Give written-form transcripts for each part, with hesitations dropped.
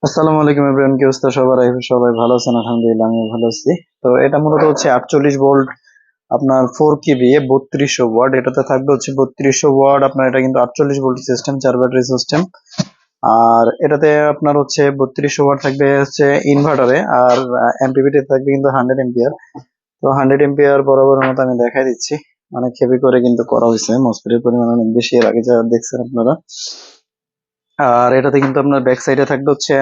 আসসালামু আলাইকুম এভরিওয়ান, কি অবস্থা সবার? সবাই ভালো আছেন? আলহামদুলিল্লাহ আমিও ভালো আছি। তো এটা মূলত হচ্ছে 48 ভোল্ট, আপনার 4 কেভি 3200 ওয়াট। এটাতে থাকবে হচ্ছে 3200 ওয়াট। আপনার এটা কিন্তু 48 ভোল্ট সিস্টেম, 4 ব্যাটারি সিস্টেম। আর এটাতে আপনার হচ্ছে 3200 ওয়াট থাকবে হচ্ছে ইনভার্টারে, আর এমপিপিটি থাকবে কিন্তু 100 এম্পিয়ার। তো 100 এম্পিয়ার বরাবরের মতো আমি দেখাই দিচ্ছি। অনেক হেভি করে কিন্তু করা হয়েছে, মসফেটের পরিমাণ অনেক বেশি, এর আগে যা দেখছেন আপনারা। আর এটাতে কিন্তু আপনার ব্যাক সাইডে থাকবে হচ্ছে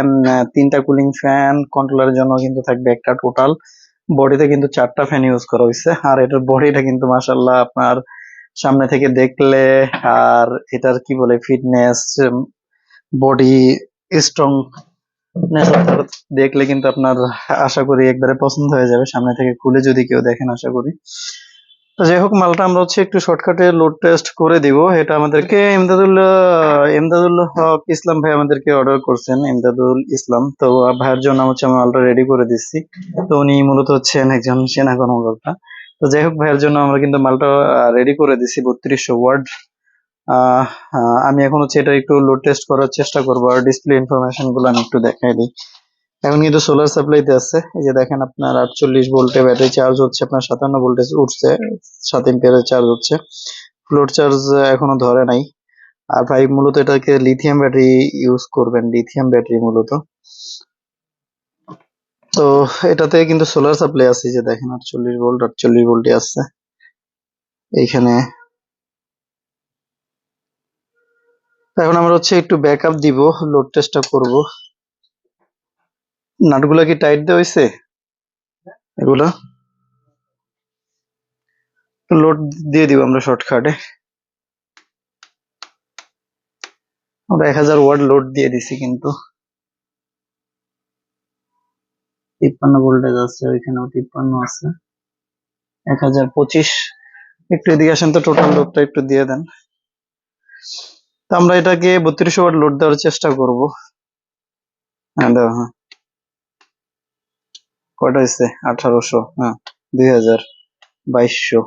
3টা কুলিং ফ্যান, কন্ট্রোলারের জন্য কিন্তু থাকবে একটা। টোটাল বডিতে কিন্তু 4টা ফ্যান ইউজ করা হয়েছে। আর এটার বডিটা কিন্তু মাশাআল্লাহ আপনার সামনে থেকে দেখলে, আর এটার কি বলে ফিটনেস, বডি স্ট্রং দেখলে কিন্তু আপনার আশা করি একবারে পছন্দ হয়ে যাবে, সামনে থেকে খুলে যদি কেউ দেখেন আশা করি। তো যাই হোক, মালটা আমরা হচ্ছে একটু শর্টকাটে লোড টেস্ট করে দিব। এটা আমাদেরকে ইমদাদুল হক ইসলাম ভাই আমাদেরকে অর্ডার করছেন, ইমদাদুল ইসলাম। তো ভাইয়ের জন্য হচ্ছে আমি মালটা রেডি করে দিচ্ছি। তো উনি মূলত হচ্ছেন একজন সেনা কর্মকর্তা। তো যাই হোক, ভাইয়ের জন্য আমরা কিন্তু মালটা রেডি করে দিচ্ছি 3200 ওয়াট। আমি এখন হচ্ছে এটা একটু লোড টেস্ট করার চেষ্টা করবো, আর ডিসপ্লে ইনফরমেশন গুলো আমি একটু দেখাই দিই। এখন কিন্তু সোলার সাপ্লাইতে আছে, এই যে দেখেন আপনার 48 ভোল্টে ব্যাটারি চার্জ হচ্ছে, আপনার 57 ভোল্টে উঠছে, 7 এম্পিয়ারের চার্জ হচ্ছে। ফ্লোর চার্জ এখনো ধরে নাই। আর ভাই মূলত এটাকে লিথিয়াম ব্যাটারি ইউজ করবেন, লিথিয়াম ব্যাটারি মূলত। তো এটাতে কিন্তু সোলার সাপ্লাই আছে, এই যে দেখেন 48 ভোল্ট, 48 ভোল্টে আছে এইখানে। এখন আমরা হচ্ছে একটু ব্যাকআপ দিব, লোড টেস্টটা করব। নাটগুলা কি টাইট দেওয়া হয়েছে? এগুলা লোড দিয়ে দিব আমরা শর্টকাটে। আমরা 1000 ওয়াট লোড দিয়ে দিছি, কিন্তু 53 ভোল্টেজ আছে, ওইখানেও 53 আছে, 1025। একটু এদিকে আসেন তো, টোটাল লোডটা একটু দিয়ে দেন। তো আমরা এটাকে 3200 ওয়াট লোড দেওয়ার চেষ্টা করব। হ্যাঁ দাও, হ্যাঁ। কয়টা হয়েছে? 1800, হ্যাঁ, 2000, 2200,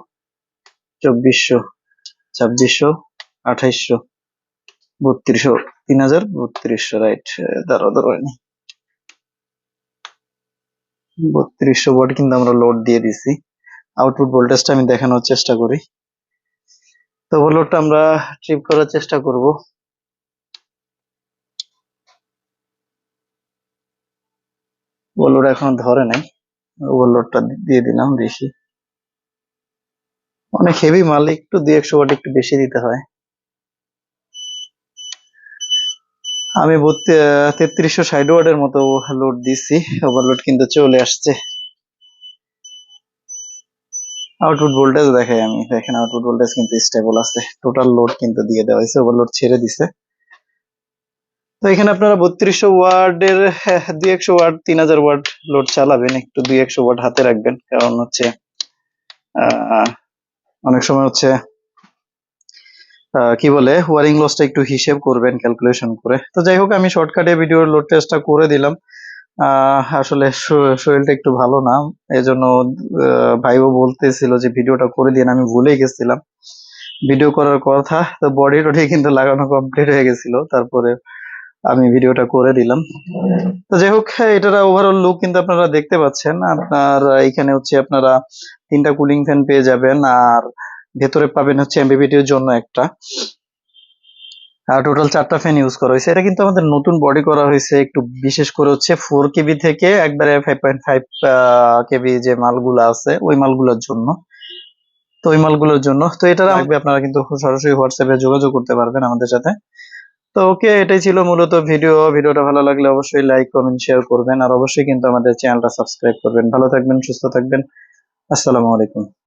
2400, 2600, 2800, 3200, 3200, রাইট। দাঁড়াও দাঁড়াও, 3200 ওয়াট কিন্তু আমরা লোড দিয়ে দিছি। আউটপুট ভোল্টেজটা আমি দেখানোর চেষ্টা করি। তো লোডটা আমরা ট্রিপ করার চেষ্টা করব। ওভারলোড এখনো ধরে নাই, ওভারলোডটা দিয়ে দিলাম বেশি। অনেক হেভি মাল, একটু 200 ওয়াট একটু বেশি দিতে হয়। আমি 3360 ওয়াটের মতো লোড দিছি, ওভারলোড কিন্তু চলে আসছে। আউটপুট ভোল্টেজ দেখাই আমি, দেখেন আউটপুট ভোল্টেজ কিন্তু স্টেবল আছে। টোটাল লোড কিন্তু দিয়ে দেওয়া হয়েছে, ওভারলোড ছেড়ে দিছে। তো এখানে আপনারা 3200 ওয়াটের 2100 ওয়াট, 3000 ওয়াট লোড চালাবেন। একটু 2100 ওয়াট হাতে রাখবেন, কারণ হচ্ছে অনেক সময় হচ্ছে কি বলে ওয়ারিং লসটা একটু হিসেব করবেন ক্যালকুলেশন করে। তো যাই হোক, আমি শর্টকাটে ভিডিওর লোড টেস্টটা করে দিলাম। আসলে শরীরটা একটু ভালো না, এজন্য ভাইও বলতেছিল যে ভিডিওটা করে দিন, আমি ভুলে গেছিলাম ভিডিও করার কথা। তো বডি টডি কিন্তু লাগানো কমপ্লিট হয়ে গেছিল, তারপরে আমি ভিডিওটা করে দিলাম। তো যাই হোক, এটার ওভারঅল লুক কিন্তু আপনারা দেখতে পাচ্ছেন। আপনার এখানে হচ্ছে আপনারা 3টা কুলিং ফ্যান পেয়ে যাবেন, আর ভেতরে পাবেন হচ্ছে এমপিপিটির জন্য একটা। টোটাল 4টা ফ্যান ইউজ করা হয়েছে। এটা কিন্তু আমাদের নতুন বডি করা হয়েছে, একটু বিশেষ করে হচ্ছে 4 কেভি থেকে একবারে 5.5 কেভি যে মালগুলো আছে ওই মালগুলোর জন্য। তো ওই মালগুলোর জন্য তো এটা লাগবে, আপনারা কিন্তু সরাসরি হোয়াটসঅ্যাপে যোগাযোগ করতে পারবেন আমাদের সাথে। তো ওকে, এটাই ছিল মূলত ভিডিওটা ভালো লাগলে অবশ্যই লাইক কমেন্ট শেয়ার করবেন, আর অবশ্যই কিন্তু আমাদের চ্যানেলটা সাবস্ক্রাইব করবেন। ভালো থাকবেন, সুস্থ থাকবেন। আসসালামু আলাইকুম।